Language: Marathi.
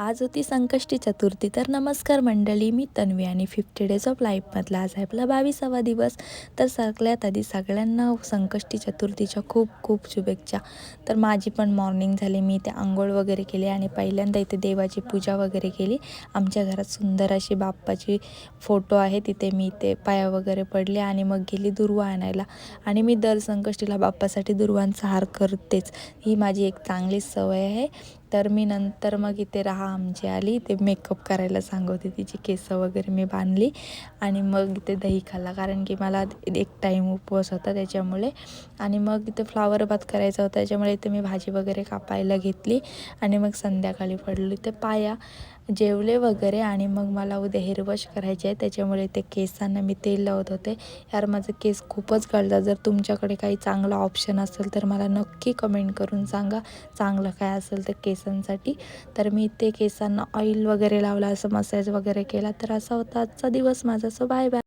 आज होती संकष्टी चतुर्थी. तर नमस्कार मंडळी, मी तन्वी आणि 50 डेज ऑफ लाईफमधला आज आहे आपला 22वा दिवस. तर सगळ्यात आधी सगळ्यांना संकष्टी चतुर्थीच्या खूप खूप शुभेच्छा. तर माझी पण मॉर्निंग झाली, मी इथे आंघोळ वगैरे केली आणि पहिल्यांदा इथे देवाची पूजा वगैरे केली. आमच्या घरात सुंदर अशी बाप्पाची फोटो आहे, तिथे मी इथे पाया वगैरे पडले आणि मग गेली दुर्वा आणायला. आणि मी दर संकष्टीला बाप्पासाठी दुर्वांचा हार करतेच, ही माझी एक चांगली सवय आहे. तर मी नंतर मग इथे आमची आली, ते मेकअप करायला सांगते, तिची केस वगैरे मी बांधली आणि मग इथे दही खाल्ला, कारण की मला एक टाईम उपवास होता त्याच्यामुळे. आणि मग इथे फ्लावर भात करायचा होता, त्याच्यामुळे इथे मी भाजी वगैरे कापायला घेतली आणि मग संध्याकाळी पडली ते पाया, जेवले वगैरे. आणि मग मला उद्या हेअर वॉश करायचे आहे, त्याच्यामुळे ते केसांना मी तेल लावत होते. यार माझे केस खूपच गळतात. जर तुमच्याकडे काही चांगला ऑप्शन असेल तर मला नक्की कमेंट करून सांगा, चांगलं काय असेल तर केसांसाठी. तर मी ते केसांना ऑइल वगैरे लावला, असं मसाज वगैरे केला. तर असा होता आजचा दिवस माझा. So bye bye.